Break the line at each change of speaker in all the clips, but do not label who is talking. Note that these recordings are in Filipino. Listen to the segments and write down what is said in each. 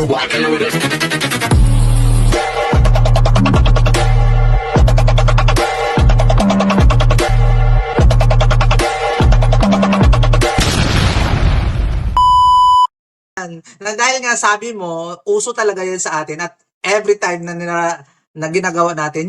Na dahil nga sabi mo, uso talaga yan sa atin at every time na ginagawa natin,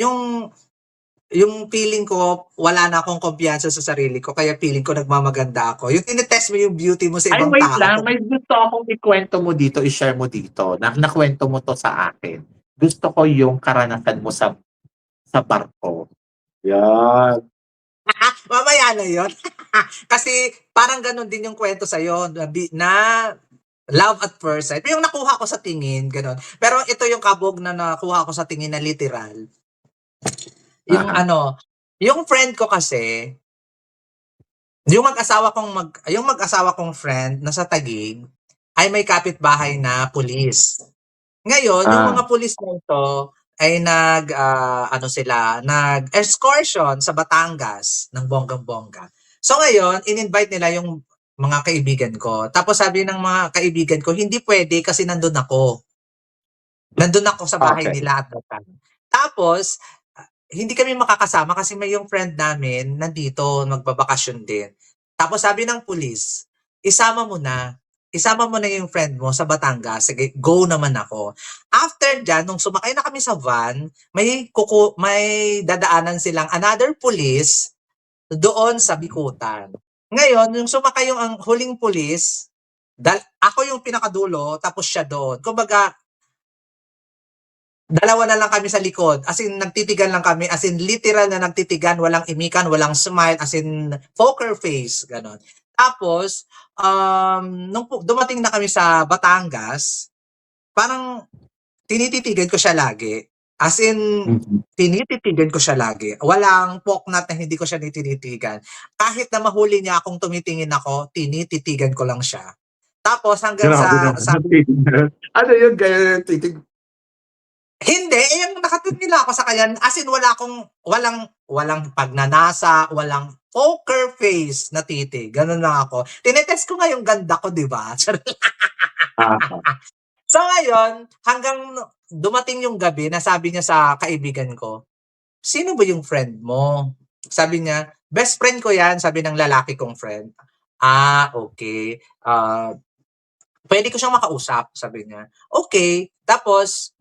yung feeling ko, wala na akong kumpiyansa sa sarili ko, kaya feeling ko nagmamaganda ako. Yung tinetest mo yung beauty mo sa
Ay,
ibang
wait
tao.
lang. May gusto akong ikwento mo dito, i-share mo dito. Nakwento mo to sa akin. Gusto ko yung karanasan mo sa barko. Yan.
Mamaya na yun. Kasi parang ganun din yung kwento sa'yo na love at first sight. Yung nakuha ko sa tingin, ganun. Pero ito yung kabog na nakuha ko sa tingin na literal. Yung yung friend ko kasi, yung mag-asawa kong friend na sa Taguig ay may kapitbahay na pulis. Ngayon, yung mga pulis na ito ay nag-excursion sa Batangas ng bonggang-bongga. So ngayon, in-invite nila yung mga kaibigan ko. Tapos sabi ng mga kaibigan ko, hindi pwede kasi nandun ako. Nandun ako sa bahay nila at that time. Tapos, hindi kami makakasama kasi may yung friend namin nandito, magbabakasyon din. Tapos sabi ng pulis, isama mo na yung friend mo sa Batangas. Sige, go naman ako. After dyan, nung sumakay na kami sa van, may dadaanan silang another police doon sa Bikutan. Ngayon, yung sumakay yung ang huling pulis, ako yung pinakadulo, tapos siya doon. Kumbaga, dalawa na lang kami sa likod. As in, nagtitigan lang kami. As in, literal na nagtitigan. Walang imikan, walang smile. As in, poker face. Ganon. Tapos, nung dumating na kami sa Batangas, parang tinititigan ko siya lagi. As in, tinititigan ko siya lagi. Walang poknat na hindi ko siya tinitigan. Kahit na mahuli niya akong tumitingin ako, tinititigan ko lang siya. Tapos hanggang
ano yun, gaya titig?
Hindi, yung nakatud nila ako sa kanya, as in walang pagnanasa, walang poker face na titig. Ganun lang ako. Tinetest ko nga yung ganda ko, di ba? So ngayon, hanggang dumating yung gabi, nasabi niya sa kaibigan ko, sino ba yung friend mo? Sabi niya, best friend ko yan, sabi ng lalaki kong friend. Okay. Pwede ko siyang makausap, sabi niya. Okay. Tapos,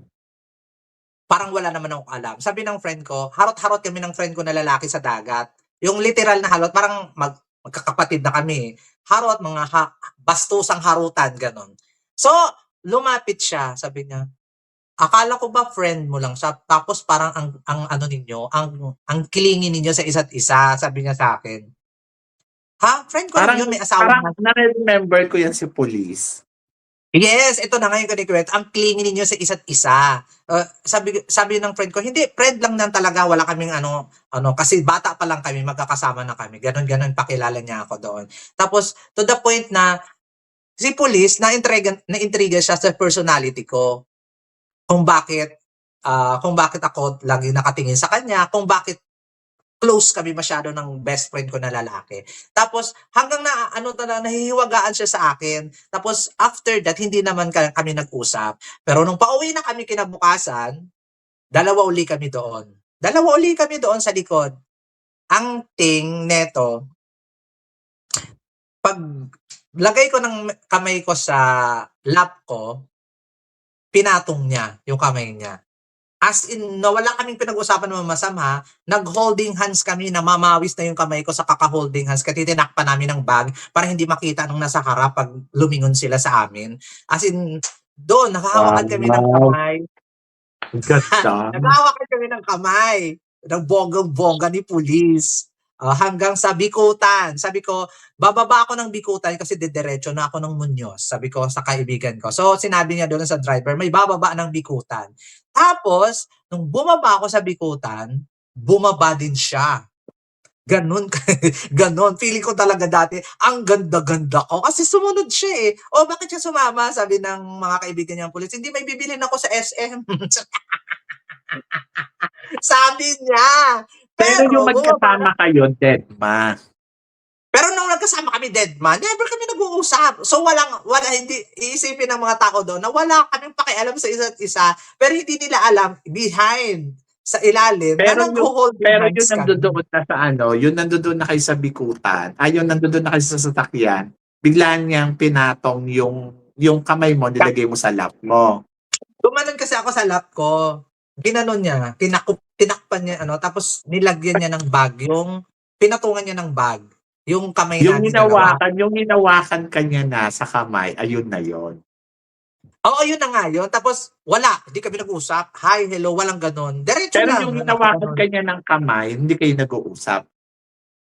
parang wala naman akong alam. Sabi ng friend ko, harot-harot kami ng friend ko na lalaki sa dagat. Yung literal na halot, parang magkakapatid na kami. Harot, bastusang harutan, ganon. So, lumapit siya, sabi niya, akala ko ba friend mo lang siya, tapos parang ang ano ninyo, ang kilingin ninyo sa isa't isa, sabi niya sa akin. Ha? Friend ko lang yun, may asawa na.
Parang na-remember ko yan si police.
Yes, ito na nga yung kinikwento. Ang clingy ninyo sa isa't isa. Sabi ng friend ko, hindi, friend lang nan talaga. Wala kaming kasi bata pa lang kami, magkakasama na kami. Ganon, pakilala niya ako doon. Tapos, to the point na, si police, na-intriga siya sa personality ko. Kung bakit ako lagi nakatingin sa kanya, kung bakit close kami masyado ng best friend ko na lalaki. Tapos hanggang nahihiwagaan siya sa akin. Tapos after that, hindi naman kami nag-usap. Pero nung pauwi na kami kinabukasan, dalawa uli kami doon sa likod. Ang ting neto, pag lagay ko ng kamay ko sa lap ko, pinatong niya yung kamay niya. As in, wala kaming pinag-usapan ng masama, nag-holding hands kami, na mamawis na yung kamay ko sa kaka-holding hands, kasi tinakpan namin ng bag para hindi makita nung nasa harap pag lumingon sila sa amin. As in, doon, nakahawakan kami ng kamay. Nakahawakan kami ng kamay, ng bonggang-bongga ni police. Hanggang sa Bikutan. Sabi ko, bababa ako ng Bikutan kasi didiretso na ako ng Muñoz. Sabi ko sa kaibigan ko. So, sinabi niya doon sa driver, may bababa ng Bikutan. Tapos, nung bumaba ako sa Bikutan, bumaba din siya. Ganon. Feeling ko talaga dati, ang ganda-ganda ko. Kasi sumunod siya eh. Bakit siya sumama? Sabi ng mga kaibigan niyang pulis, hindi, may bibilin ako sa SM. Sabi niya.
Pero yung magkasama kayo, Dedma.
Pero nung nagkasama kami dead man, never kami nag-uusap. So wala hindi iisipin ng mga tao doon na wala kaming pakialam sa isa't isa, pero hindi nila alam behind, sa ilalim na nagho-holding
pero
hands
yun
kami.
nandodoon na sa ano, yun nandodoon na kayo sa bikutan, yun nandodoon na kayo sa sasakyan, bigla niyang pinatong yung kamay mo, nilagay mo sa lap mo.
Gumanon kasi ako sa lap ko. Ginanon niya, tinakpan niya ano, tapos nilagyan niya ng bag, yung pinatungan niya ng bag, yung kamay namin dalawa.
Yung hinawakan ka niya na sa kamay, ayun na yun.
Oo, yun na nga yun. Tapos wala, hindi kami nag-usap. Hi, hello, walang ganon. Diretso
Pero
lang.
yung hinawakan
Nakaganon.
ka niya ng kamay, hindi kayo nag-uusap.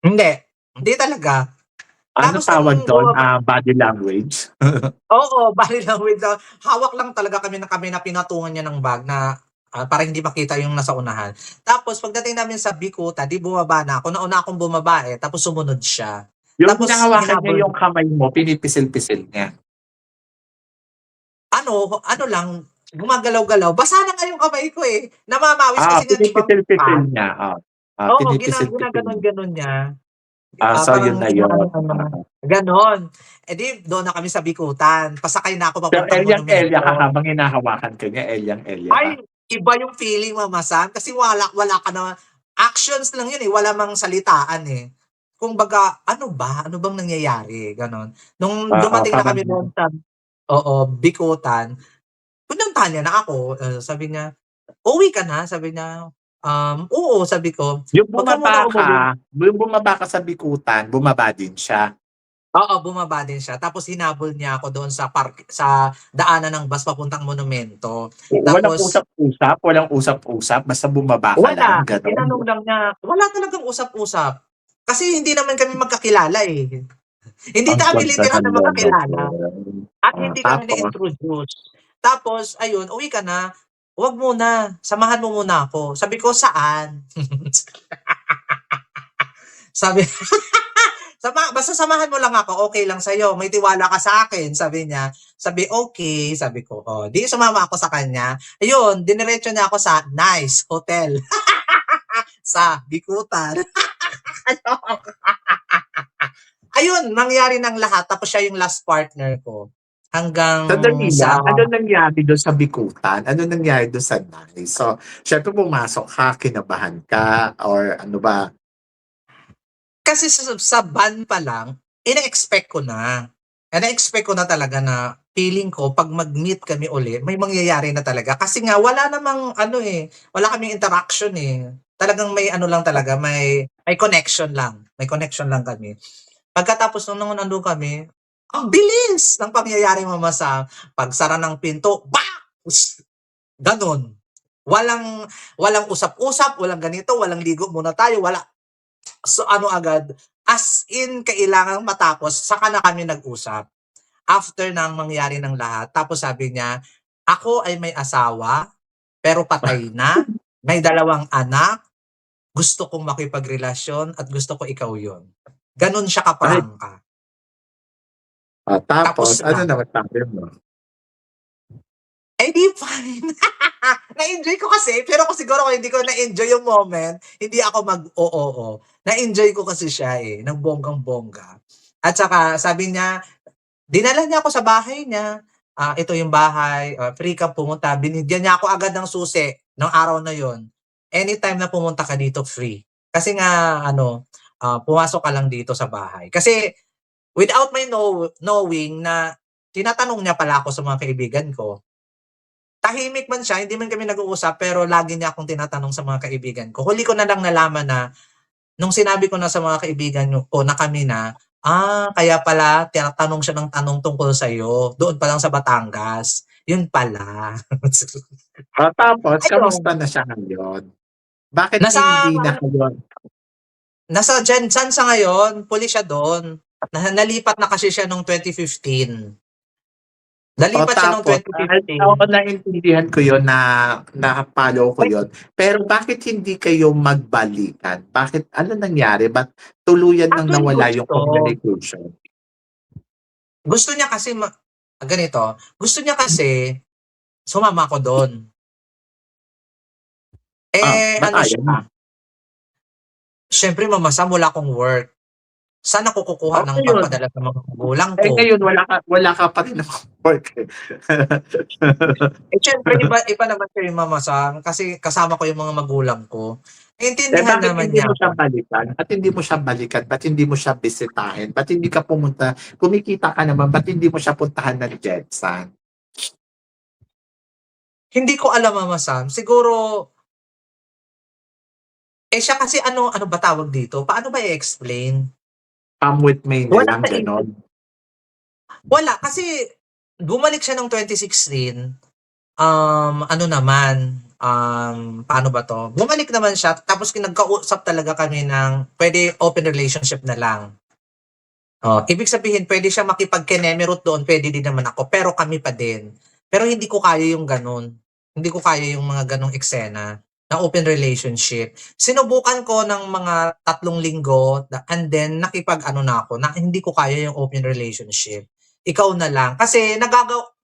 Hindi, hindi talaga.
Ano
Tapos
tawag
nung
doon? Body language.
oo, bali lang with the hawak lang talaga kami na pinatungan niya ng bag na, para hindi makita yung nasa unahan. Tapos pagdating namin sa Bikuta, 'di bumaba na ako, nauna akong bumaba, tapos sumunod siya.
Yung
Tapos
hinahawakan niya
hinabol
yung kamay mo, pinipisil-pisil niya.
ano lang, gumagalaw-galaw. Basa na nga yung kamay ko, namamawis kasi nga 'di ba
Pinipisil-pisil
pa?
niya.
Oo,
Pinipisil-pisil niya.
ginaganon-ganon niya.
So yun
Parang
na yun.
inaano-ano, gano'n. Eh, di doon na kami sa Bikutan, pasakay na ako
So,
papuntang
Elyang-Elya ka
Monumento.
habang hinahawakan ka niya, Elyang-Elya ka.
Ay, iba yung feeling, Mama Sam, kasi wala ka na actions lang yun, wala mang salitaan, Kumbaga, ano ba? Ano bang nangyayari? Gano'n. Nung dumating na
Parang
kami doon sa Bikutan, pinuntahan niya na ako, sabi niya, "Uwi ka na?" Sabi niya. Oo, sabi ko, "Wag ka muna umuwi."
yung bumaba ka sa bikutan, bumaba din siya.
Oo, bumaba din siya tapos hinabol niya ako doon sa daanan ng bus papuntang Monumento.
Walang
Tapos
usap-usap, basta bumaba ka lang,
wala,
gano'n.
tinanong lang niya, wala talagang usap-usap. Kasi hindi naman kami magkakilala, Hindi
Ang
na kami
ganda
literal
ng
na magkakilala
lalaki.
at hindi kami
Tapos,
na-introduce. Tapos ayun, "Uwi ka na." "Wag muna, samahan mo muna ako." Sabi ko, "Saan?" Sabi "Basta samahan mo lang ako, okey lang sa'yo, may tiwala ka sa'kin." Sabi niya. Sabi, "Okey." Sabi ko, oh, 'di sumama ako sa kanya. Ayun, diniretso niya ako sa Nice Hotel sa Bikutan. Ayun, nangyari ng lahat tapos siya yung last partner ko. Hanggang
sandali
sa
lang, ano nangyari do'n sa bikutan? Ano nangyari do'n sa Nice? So, siyempre pumasok ka, kinabahan ka, or ano ba?
kasi sa van pa lang, ina-expect ko na. Ina-expect ko na talaga na feeling ko 'pag mag-meet kami uli, may mangyayari na talaga. Kasi nga wala namang ano, wala kaming interaction, Talagang may ano lang talaga, may connection lang. May connection lang kami. Pagkatapos nung nandun kami, ang bilis ng pangyayari, Mama Sam. Pagsara ng pinto, bakus! Gano'n. Walang walang usap-usap, walang ganito, walang ligo muna tayo, wala. So ano agad, as in kailangang matapos saka na kami nag-usap. After ng mangyari ng lahat, tapos sabi niya, "Ako ay may asawa, pero patay na, may 2 anak, gusto kong makipagrelasyon at gusto ko ikaw yon." Gano'n siya
Ay,
kaprangka.
tapos
Tapos
ano
na.
naman sabi mo?
Eh, di fine. Na-enjoy ko kasi, pero kung siguro kung hindi ko na-enjoy yung moment, hindi ako mag-o-oo. Na-enjoy ko kasi siya, ng bonggang-bongga. At saka sabi niya, dinala niya ako sa bahay niya. Ito yung bahay, free kang pumunta. Binigyan niya ako agad ng susi ng araw na yon. Anytime na pumunta ka dito, free. Kasi nga, ano, pumasok ka lang dito sa bahay. Kasi without my knowing na tinatanong niya pala ako sa mga kaibigan ko. Tahimik man siya, hindi man kami nag-uusap, pero lagi niya akong tinatanong sa mga kaibigan ko. Huli ko na lang nalaman na nung sinabi ko na sa mga kaibigan ko na kami na, kaya pala tinatanong siya ng tanong tungkol sa'yo, doon pa lang sa Batangas. Yun pala.
Tapos kamusta
Ayun,
na siya ngayon? Bakit
nasa
hindi na kayo
nasa diyan saan sa ngayon, pulis siya doon. Nalipat na kasi siya nung 2015. Nalipat siya nung
tapos,
2015.
oo, naintindihan ko yun, na-follow ko yun. Pero bakit hindi kayo magbalikan? Bakit, ano nangyari? Ba't tuluyan nang
Actually
nawala yung
gusto.
communication?
Gusto niya kasi ganito, gusto niya kasi sumama ako do'n.
Ba't
Ano
ayaw mo?
siya, siyempre Mama Sam, wala akong work. Saan ako kukuha
Oh,
ng
ngayon
pampadala sa mga magulang
eh,
ko?
ngayon wala ka pa rin namang work, eh.
Eh, siyempre iba iba naman kay Mama Sam kasi kasama ko yung mga magulang ko.
Eh,
Naintindihan
bakit
naman
hindi
niya
mo siya
ako.
balikan? Ba't hindi mo siya balikan? Ba't hindi mo siya bisitahin? Ba't hindi ka pumunta kumikita ka naman, ba't hindi mo siya puntahan ng Jetson?
Hindi ko alam, Mama Sam, siguro siya kasi ano ba tawag dito, paano ba i-explain?
Come with me na
Wala
lang,
sa isip
gano'n?
wala kasi bumalik siya ng 2016, ano naman, paano ba 'to, bumalik naman siya tapos nagkausap talaga kami ng puwede open relationship na lang. Oh, ibig sabihin puwede siyang makipag-kenemerut doon, puwede din naman ako, pero kami pa din. Pero hindi ko kaya yung gano'n. Hindi ko kaya yung mga gano'ng eksena na open relationship. Sinubukan ko ng mga 3 linggo and then nakipag-ano na ako, na hindi ko kaya yung open relationship. Ikaw na lang. Kasi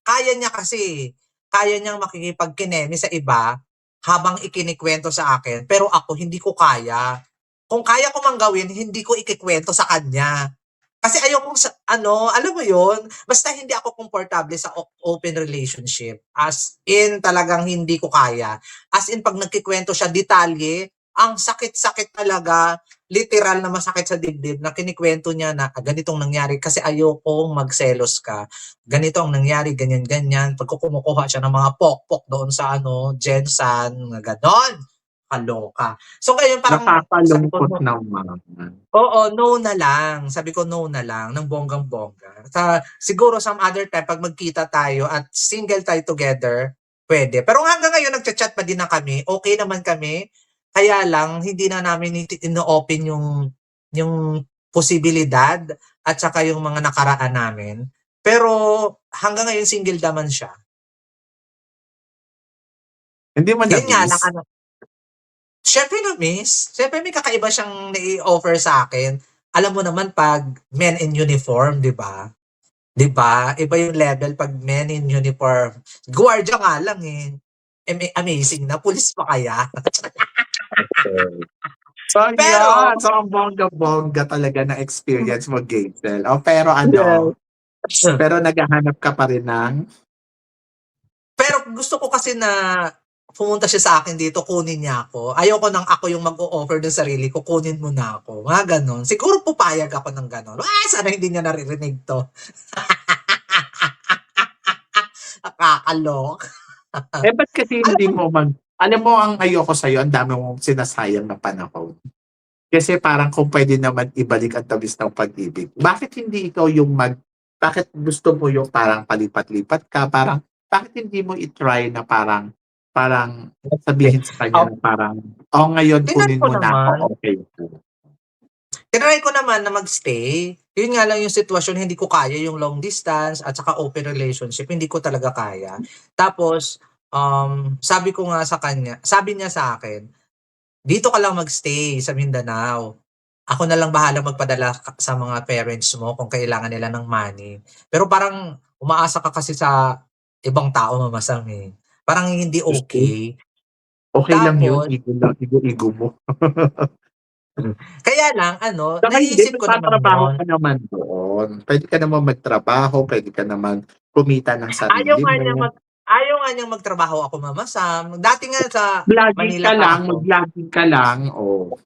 kaya niya kasi, kaya niyang makikipagkineme sa iba habang ikinikwento sa akin, pero ako hindi ko kaya. Kung kaya ko mang gawin, hindi ko ikikwento sa kanya. Kasi ayokong alam mo yun? Basta hindi ako komportable sa open relationship. As in talagang hindi ko kaya. As in 'pag nagkukuwento siya detalye, ang sakit-sakit talaga, literal na masakit sa dibdib na kinukuwento niya na, ganitong nangyari kasi ayokong magselos ka. Ganito ang nangyari, ganyan-ganyan. Pag kumukuha siya ng mga pokpok doon sa Gensan, na gano'n. Kaloka. So ngayon parang sabi ko,
Nakakalungkot naman.
oo, no na lang. Sabi ko, no na lang ng bonggang-bongga. Siguro some other time 'pag magkita tayo at single tayo together, pwede. Pero hanggang ngayon nagcha-chat pa din na kami, okey naman kami. Kaya lang hindi na namin ino-open yung posibilidad at saka yung mga nakaraan namin. Pero hanggang ngayon single naman siya.
Hindi mo
Yun nga lang
na-miss?
siyempre na-miss. Siyempre may kakaiba siyang nai-offer sa'kin. Alam mo naman 'pag men in uniform, 'di ba? 'Di ba? Iba yung level 'pag men in uniform. Gwardiya nga lang, eh. Amazing na, pulis pa kaya?
Okey. So,
Pero
yun. So, ang bongga-bongga talaga ng experience mo, Gazel. Oh, pero
yes.
pero naghahanap ka pa rin ng
Pero gusto ko kasi na pumunta siya sa akin dito, kunin niya ako. Ayoko nang ako yung mag-o-offer ng sarili ko, kunin mo na ako, mga gano'n. Siguro pupayag ako ng gano'n. Sana hindi niya naririnig 'to. Nakakaloka.
eh, ba't kasi
Alam
hindi
mo
mo alam mo ang ayoko sa'yo, ang dami mong sinasayang na panahon. Kasi parang kung puwede naman ibalik ang tamis ng pag-ibig, bakit gusto mo yung parang palipat-lipat ka, parang bakit hindi mo i-try na parang parang sabihin sa kanya na parang, "Oh, ngayon
tinry
kunin
ko
mo na
naman.
ako, okey ako."
Tinry ko naman na mag-stay. Yun nga lang yung sitwasyon, hindi ko kaya yung long distance at saka open relationship, hindi ko talaga kaya. Tapos, sabi ko nga sa kanya, sabi niya sa akin, "Dito ka lang mag-stay sa Mindanao. Ako na lang bahala magpadala sa mga parents mo kung kailangan nila ng money." Pero parang umaasa ka kasi sa ibang tao, Mama Sam, eh. Parang hindi
Diyos ko,
okey.
okey lang yun,
Tapos
ego lang, ego-ego mo.
kaya lang
Tsaka hindi,
naisip ko naman
magtatrabaho
yun.
ka naman doon. Puwede ka naman magtrabaho, puwede ka naman kumita ng
Ayaw
sarili
nga niyang
mo.
ayaw nga niyang magtrabaho ako, Mama Sam. Dati nga sa
Vlogging
Manila
ka
pa
lang,
ako.
mag-vlogging ka lang, oh.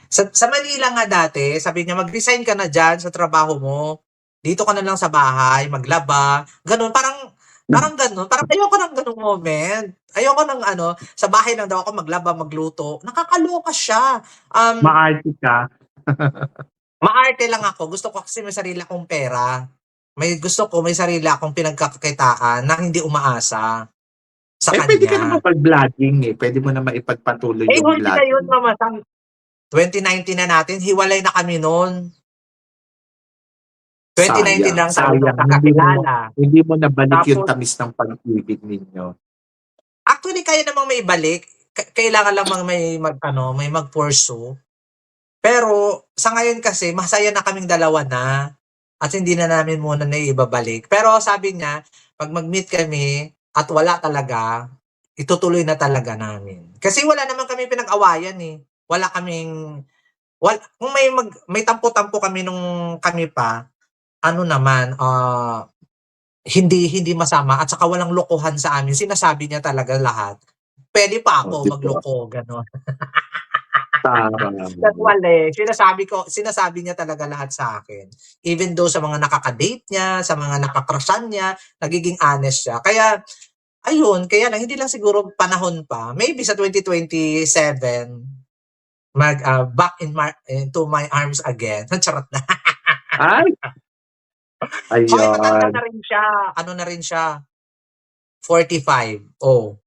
Sa Manila nga dati, sabi niya, "Mag-resign ka na diyan sa trabaho mo. Dito ka na lang sa bahay, maglaba." Gano'n, parang parang gano'n. Parang ayoko ng gano'ng moment. Ayoko ng sa bahay lang daw ako maglaba, magluto. Nakakaloka siya.
Maarte ka.
Maarte lang ako. Gusto ko kasi may sarili akong pera. May sarili akong pinagkakakitaan na hindi umaasa sa
Eh, puwede ka naman
kanya.
mag-vlogging, eh, puwede mo naman ipagpatuloy
Eh,
yung
hindi na yun,
vlogging.
Mama Sam. 2019 na natin, hiwalay na kami nun. 2019
Sayang,
lang tayo
sayang
nagkakakilala.
hindi mo nabalik yung
Tapos
tamis ng pag-ibig ninyo.
actually kaya namang maibalik, kailangan lamang may mag-pursue. Pero sa ngayon kasi masaya na kaming dalawa na at hindi na namin muna naibabalik. Pero sabi niya 'pag mag-meet kami at wala talaga, itutuloy na talaga namin. Kasi wala naman kaming pinag-awayan, eh. Wala kaming Kung may tampo-tampo kami nung kami pa, ano naman, hindi masama at saka walang lokohan sa amin, sinasabi niya talaga lahat. Puwede pa
Oh,
ako
'di ba?
magloko, gano'n.
Tama.
Casual, sinasabi niya talaga lahat sa akin. Even though sa mga nakaka-date niya, sa mga naka-crushan niya, nagiging honest siya. Kaya ayun, kaya lang hindi lang siguro panahon pa, maybe sa 2027 back into my arms again. Charot na.
Ay,
Hoy, matanda
ayun.
na rin siya, ano na rin siya, 45. Oh,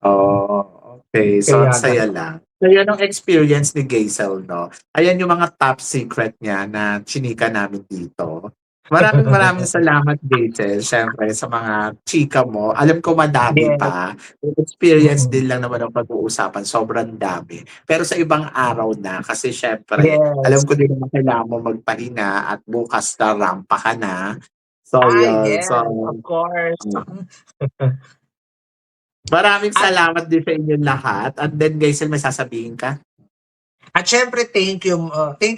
Oh, okay. So, ang
kaya
saya
gano'n.
lang. So, yan ang experience ni Geisel, 'no? Ayan yung mga top secret niya na chinika namin dito. Maraming maraming salamat, Geisel, siyempre sa mga chika mo. Alam ko madami
Yes,
pa. Yung experience
mm.
din lang naman ang pag-uusapan, sobrang dami. Pero sa ibang araw na kasi siyempre
Yes.
alam ko din naman kailangan mo magpahinga at bukas na rampa ka na. So, yun. So,
Yes, of course.
maraming
At
salamat din sa inyong lahat. And then, Geisel, may sasabihin ka?
at siyempre thank you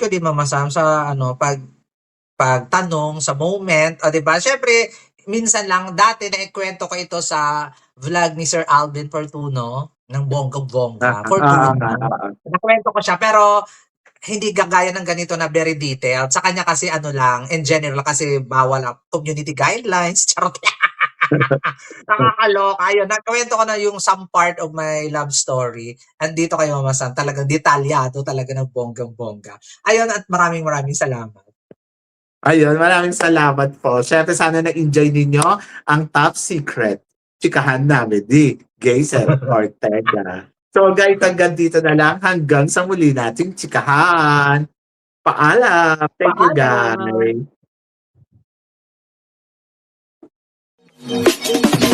din Mama Sam sa ano, pagtanong sa moment, 'di ba? Siyempre minsan lang dati naikwento ko ito sa vlog ni Sir Alvin Fortuno ng
Ah,
bonggang-bongga,
ah,
Fortuno.
ah, ah.
Nakuwento ko siya pero hindi gagaya ng ganito na very detailed. Sa kanya kasi ano lang, in general kasi bawal ang community guidelines, charot lang. Nakakaloka. Ayun, nakuwento ko na yung some part of my love story. Andito kay Mama Sam, talagang detalyado talaga ng bonggang-bongga. Ayun at maraming salamat.
Ayun, maraming salamat po. Siyempre, sana na-enjoy ninyo ang top secret. Chikahan namin ni Geisel Ortega. So guys, hanggang dito na lang. Hanggang sa muli nating chikahan. Paalam. Thank you
Paalam.
guys.